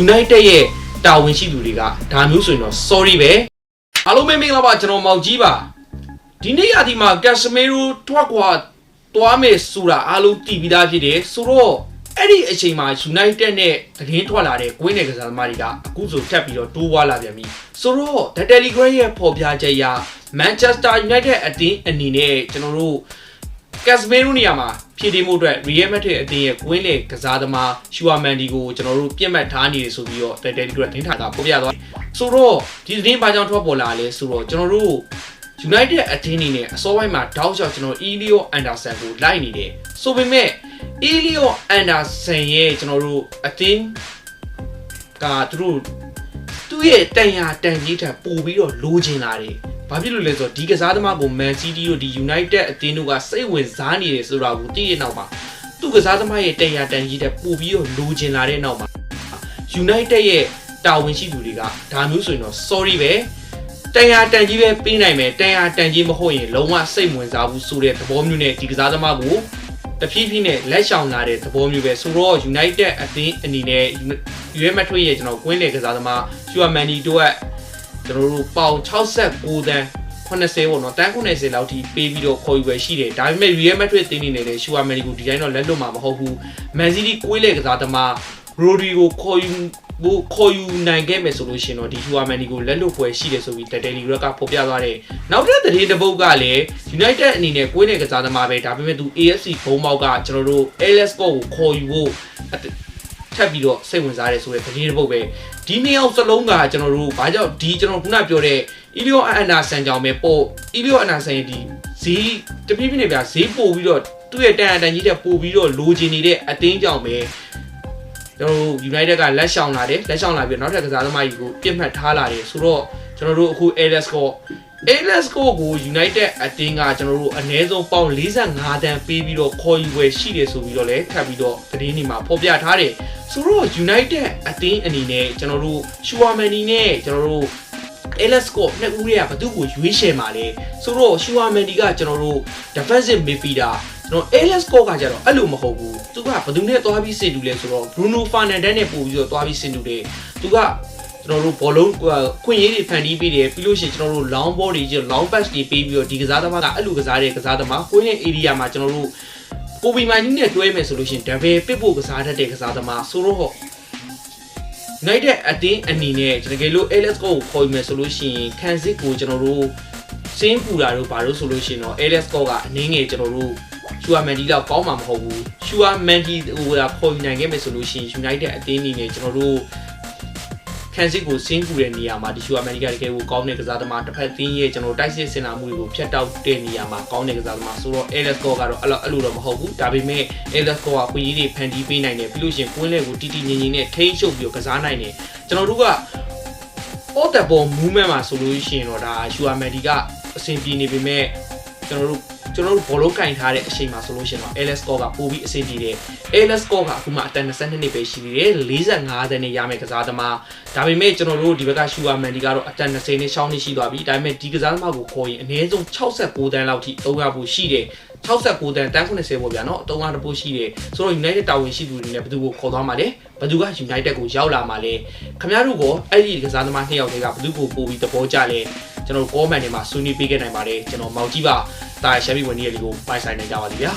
United ရဲ့တာဝန်ရှိသူတွေကဒါမျိုးဆိုရင်တော့ sorry ပဲအားလုံးပဲမင်္ဂလာပါကျွန်တော်မောင်ကြီးပါဒီနေ့ရာဒီမှာ Casemiro ထွက်ခွာသွားမယ်ဆိုတာအားလုံးသိပြီးသားဖြစ်တယ်ဆိုတော့အဲ့ဒီအချိန်မှာ United နဲ့သတင်းထွက်လာတဲ့ကွင်းနယ်ကစားသမားတွေကအခုဆိုထပ်ပြီးတော့တိုးွားလာပြန်ပြီဆိုတော့ The Telegraph ရဲ့ဖော်ပြချက်အရ Manchester United အသင်းအနေနဲ့ကျွန်တော်တို့ Casemiro နေရာမှာဖြည့်တင်းမှုအတွက် Real Madrid အသင်းရဲ့ကွင်းနယ်ကစားသမား Tchouaméni ကိုကျွန်တော်တို့ပြစ်မှတ်ထားနေတယ်ဆိုပြီးတော့ The Telegraph သတင်းထားတာဖော်ပြသွားဆိုတော့ဒီသတင်းဘာကြောင့်ထွက်ပေါ်လာလဲဆိုတော့ကျွန်တော်တို့ United အသင်းအနေနဲ့အစောပိုင်းမှာတောက်လျှောက်ကျွန်တော် Elliot Anderson ကိုလိုက်နေတယ်ဆိုပေမဲ့ Elliot Anderson ရဲ့ကျွန်တော်တို့အသင်းကသူ့ရဲ့တန်ရာတန်ကြီးထက်ပိုပြီးတော့လိုချင်လာတယ်။ဘာဖြစ်လို့လဲဆိုတော့ဒီကစားသမားကို Man City တို့ဒီ United အသင်းတို့ကစိတ်ဝင်စားနေတယ်ဆိုတာကိုသိရတဲ့နောက်မှာသူ့ကစားသမားရဲ့တန်ရာတန်ကြီးထက်ပိုပြီးတော့လိုချင်လာတဲ့နောက်မှာ United ရဲ့တာဝန်ရှိသူတွေကဒါမျိုးဆိုရင်တော့ sorry ပဲတန်ရာတန်ကြီးပဲပေးနိုင်မယ်တန်ရာတန်ကြီးမဟုတ်ရင်လုံးဝစိတ်ဝင်စားဘူးဆိုတဲ့သဘောမျိုးနဲ့ဒီကစားသမားကိုတဖြည်းဖြည်းနဲ့လက်ရှောင်လာတဲ့သဘောမျိုးပဲဆိုတော့ United အသင်းအနေနဲ့ Real Madrid ရဲ့ကျွန်တော်ကွင်းလေကစားသမား Tchouaméni တို့ကကျွန်တော်တို့ပေါင်69တန်း80ပေါ့နော်တန်း90လောက်ထိပေးပြီးတော့ခေါ်ယူပဲရှိတယ်ဒါပေမဲ့ Real Madrid အသင်းအနေနဲ့လည်း Tchouaméni ကိုဒီတိုင်းတော့လက်လွတ်မှာမဟုတ်ဘူး Man City ကွင်းလေကစားသမား Rodrigo ခေါ်ယူနိုင်ခဲ့မယ်ဆိုလို့ရှိရင်တော့ဒီ Tchouaméni ကိုလက်လွတ်ပွဲရှိတယ်ဆိုပြီး The Telegraph ကဖော်ပြသွားတယ်နောက်တစ်သတင်းတစ်ပုဒ်ကလည်း United အနေနဲ့ကွင်းလေကစားသမားပဲဒါပေမဲ့သူ AFC ဘုံပေါက်ကကျွန်တော်တို့ Alex Scott ကိုခေါ်ယူဖို့ထပ်ပြီးတော့စိတ်ဝင်စားတယ်ဆိုတဲ့သတင်းတစ်ပုဒ်ပဲဒီနှစ်ယောက်စလုံးကကျွန်တော်တို့ဘာကြောင့်ဒီကျွန်တော်ခုနပြောတဲ့ Elliot Anderson ကြောင့်ပဲပို့ Elliot Anderson ရဲ့ဒီဈေးတပြည့်ပြည့်နဲ့ဗျာဈေးပို့ပြီးတော့သူ့ရဲ့တန်တန်ကြီးတဲ့ပို့ပြီးတော့လိုချင်နေတဲ့အသင်းကြောင့်ပဲကျွန်တော်တို့ United ကလက်ရှောင်လာတယ်လက်ရှောင်လာပြီးနောက်ထပ်ကစားသမားကြီးကိုပြစ်မှတ်ထားလာတယ်ဆိုတော့ကျွန်တော်တို့အခု Alex Scott ကို United အသင်းကကျွန်တော်တို့အနည်းဆုံးပေါင်45တန်းပေးပြီးတော့ခေါ်ယူဝယ်ရှိတယ်ဆိုပြီးတော့လည်းထပ်ပြီးတော့သတင်းတွေမှာဖော်ပြထားတယ်ဆိုတော့ United အသင်းအနေနဲ့ကျွန်တော်တို့ Tchouaméni နဲ့ကျွန်တော်တို့ Alex Scott နှစ်ဦးရဲ့ဘသူ့ကိုရွေးချယ်မှာလဲဆိုတော့ Tchouaméni ကကျွန်တော်တို့ defensive midfielder ကျွန်တော် Alex Scott ကကျတော့အဲ့လိုမဟုတ်ဘူးသူကဘသူနဲ့သွားပြီးစင်တူလဲဆိုတော့ Bruno Fernandes နဲ့ပို့ပြီးတော့သွားပြီးစင်တူတယ်သူကကျွန်တော်တို့ဘောလုံးခွင့်ရည်တွေဖန်တီးပေးတယ်ပြီးလို့ရှိရင်ကျွန်တော်တို့ long ball တွေ long pass တွေပေးပြီးတော့ဒီကစားသမားကအဲ့လိုကစားတဲ့ကစားသမားကိုယ့်ရဲ့ area မှာကျွန်တော်တို့ကိုဘီမိုင်ကြီးနဲ့တွဲမယ်ဆိုလို့ရှိရင် double ပစ်ဖို့ကစားတတ်တဲ့ကစားသမားဆိုတော့ United အသင်းအနေနဲ့တကယ်လို့ Alex Scott ကိုခေါ်ယူမယ်ဆိုလို့ရှိရင်ခံစစ်ကိုကျွန်တော်တို့စင်းပူတာတို့ဘာလို့ဆိုလို့ရှိရင်တော့ Alex Scott ကအနည်းငယ်ကျွန်တော်တို့ Tchouaméni လောက်ကောင်းမှာမဟုတ်ဘူး Tchouaméni ဟိုခေါ်ယူနိုင်ခဲ့မယ်ဆိုလို့ရှိရင် United အသင်းအနေနဲ့ကျွန်တော်တို့ခံစစ်ကိုစင်းပူတဲ့နေရာမှာဒီ Tchouaméni ကတကယ်ကိုကောင်းတဲ့ကစားသမားတစ်ဖက်သင်းရဲ့ကျွန်တော်တိုက်စစ်စင်လာမှုတွေကိုဖျက်တောက်တဲ့နေရာမှာကောင်းတဲ့ကစားသမားဆိုတော့ Alex Scott ကတော့အဲ့လိုတော့မဟုတ်ဘူးဒါပေမဲ့ Alex Scott ကခွင့်ရည်တွေဖန်တီးပေးနိုင်တယ်ပြီးလို့ရှိရင်ကွင်းလဲကိုတီတီငင်ငင်နဲ့ထိန်းချုပ်ပြီးကစားနိုင်တယ်ကျွန်တော်တို့က all the ball movement မှာဆိုလို့ရှိရင်တော့ဒါ Tchouaméni ကအဆင်ပြေနေပေမဲ့ကျွန်တော်တို့ဘောလုံးကင်ထားတဲ့အချိန်မှာဆိုလို့ရှိရင်တော့ Alex Scott ကပိုပြီးအဆင်ပြေတယ် Alex Scott ကအခုမှအသက်22နှစ်ပဲရှိသေးတယ်45တန်းနဲ့ရမယ်ကစားသမားဒါပေမဲ့ကျွန်တော်တို့ဒီဘက်က Tchouaméni ကတော့အသက်20နဲ့6နှစ်ရှိသွားပြီဒါပေမဲ့ဒီကစားသမားကိုခေါ်ရင်အနည်းဆုံး69တန်းလောက်ထိသုံးရဖို့ရှိတယ်69တန်း90ပေါ့ဗျာเนาะ300တပို့ရှိတယ်ဆိုတော့ United တာဝန်ရှိသူတွေနဲ့ဘယ်သူကိုခေါ်သွားမှာလဲဘယ်သူက United ကိုရောက်လာမှာလဲခင်ဗျားတို့ကအဲ့ဒီကစားသမား2ယောက်တည်းကဘယ်သူကိုပို့ပြီးသဘောကျလဲကျွန်တော် comment တွေမှာဆွေးနွေးပေးခဲ့နိုင်ပါတယ်ကျွန်တော်မောင်ကြီးပါတာရှမ်းပြည်ဝန်ကြီးရဲ့လေးကိုပိုင်ဆိုင်နိုင်ကြပါလိမ့်ဗျာ